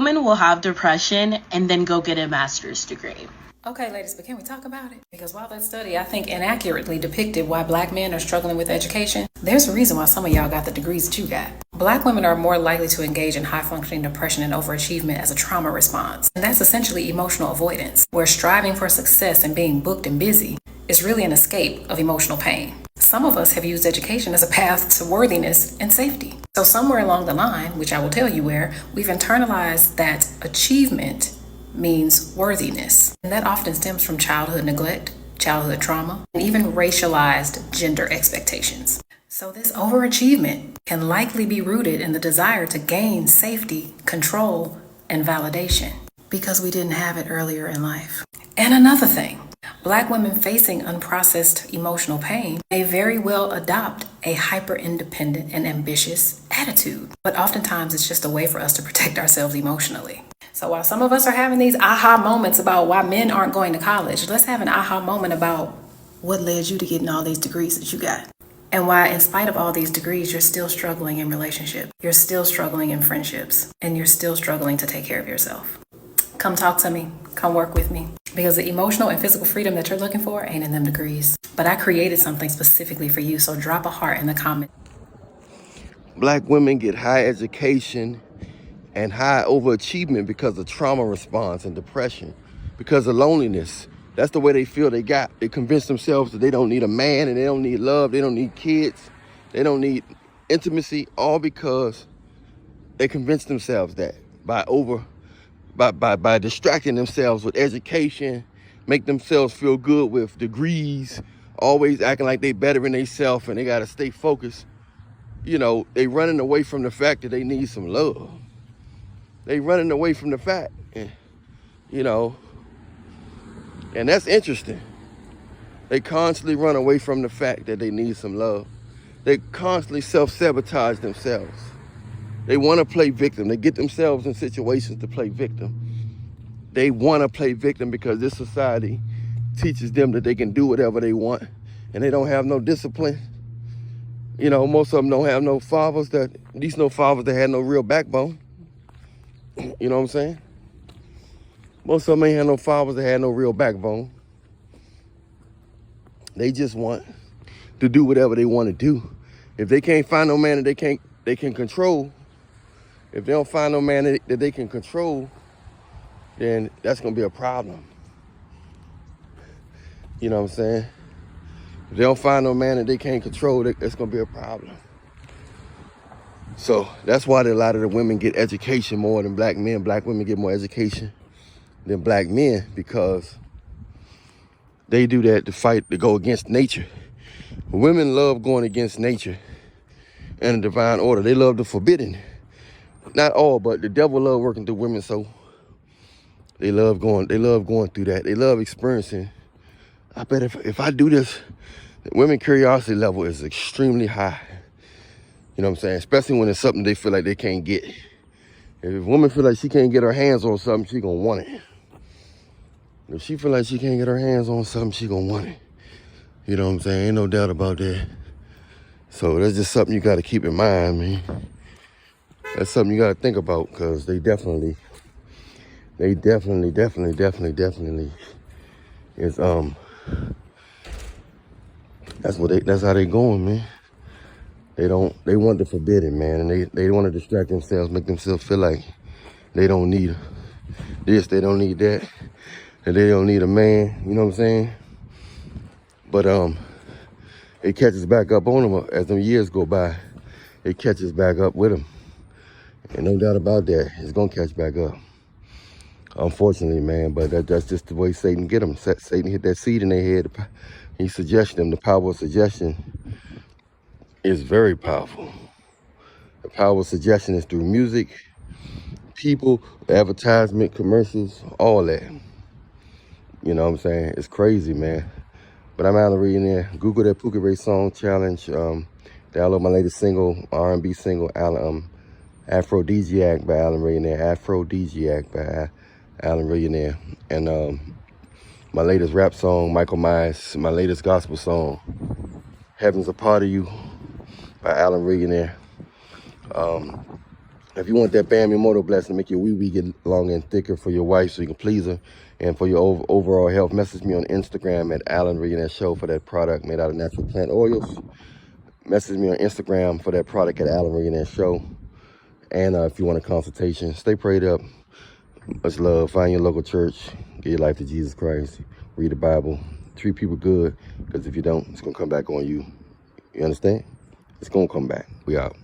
woman will have depression and then go get a master's degree. Okay, ladies, but can we talk about it? Because while that study, I think, inaccurately depicted why Black men are struggling with education, there's a reason why some of y'all got the degrees that you got. Black women are more likely to engage in high-functioning depression and overachievement as a trauma response. And that's essentially emotional avoidance, where striving for success and being booked and busy is really an escape of emotional pain. Some of us have used education as a path to worthiness and safety. So somewhere along the line, which I will tell you where, we've internalized that achievement means worthiness. And that often stems from childhood neglect, childhood trauma, and even racialized gender expectations. So this overachievement can likely be rooted in the desire to gain safety, control, and validation because we didn't have it earlier in life. And another thing, Black women facing unprocessed emotional pain may very well adopt a hyper-independent and ambitious attitude. But oftentimes it's just a way for us to protect ourselves emotionally. So while some of us are having these aha moments about why men aren't going to college, let's have an aha moment about what led you to getting all these degrees that you got. And why, in spite of all these degrees, you're still struggling in relationships, you're still struggling in friendships, and you're still struggling to take care of yourself. Come talk to me, come work with me, because the emotional and physical freedom that you're looking for ain't in them degrees. But I created something specifically for you, so drop a heart in the comment. Black women get high education and high overachievement because of trauma response and depression, because of loneliness. That's the way they feel they convince themselves that they don't need a man and they don't need love, they don't need kids, they don't need intimacy, all because they convince themselves that by distracting themselves with education, make themselves feel good with degrees, always acting like they better than themselves and they gotta stay focused. You know, they running away from the fact that they need some love. They running away from the fact, you know, and that's interesting. They constantly run away from the fact that they need some love. They constantly self-sabotage themselves. They want to play victim. They get themselves in situations to play victim. They want to play victim because this society teaches them that they can do whatever they want and they don't have no discipline. You know, most of them don't have no fathers at least no fathers that had no real backbone. You know what I'm saying? Most of them ain't had no fathers that had no real backbone. They just want to do whatever they want to do. If they can't find no man that they can control, if they don't find no man that they can control, then that's gonna be a problem. You know what I'm saying? If they don't find no man that they can't control, that's gonna be a problem. So that's why a lot of the women get education more than black men. Black women get more education than black men because they do that to go against nature. Women love going against nature and the divine order. They love the forbidden. Not all, but the devil love working through women, so they love going through that. They love experiencing. I bet if I do this, women curiosity level is extremely high. You know what I'm saying? Especially when it's something they feel like they can't get. If a woman feel like she can't get her hands on something, she gonna want it. If she feel like she can't get her hands on something, she gonna want it. You know what I'm saying? Ain't no doubt about that. So that's just something you gotta keep in mind, man. That's something you gotta think about, because they definitely is that's how they going, man. They want the forbidden, man, and they want to distract themselves, make themselves feel like they don't need this, they don't need that, and they don't need a man, you know what I'm saying? But it catches back up on them as them years go by. It catches back up with them. And no doubt about that, it's gonna catch back up. Unfortunately, man, but that's just the way Satan get them. Satan hit that seed in their head. He suggested them. The power of suggestion is very powerful. The power of suggestion is through music, people, advertisement, commercials, all that. You know what I'm saying? It's crazy, man. But I'm Alan Reed in there. Google that Pookie Ray Song Challenge. Download my latest single, R&B single, Aphrodisiac by Alan Ray in there. Aphrodisiac by Alan Ray in there. And my latest rap song, Michael Myers. My latest gospel song, Heaven's a Part of You by Alan Ray in there. If you want that Bam Immortal blessing to make your wee get longer and thicker for your wife so you can please her, and for your overall health, message me on Instagram at Alan Millionaire Show for that product made out of natural plant oils. Message me on Instagram for that product at Alan Millionaire Show. And if you want a consultation, stay prayed up. Much love. Find your local church. Give your life to Jesus Christ. Read the Bible. Treat people good, because if you don't, it's going to come back on you. You understand? It's going to come back. We out.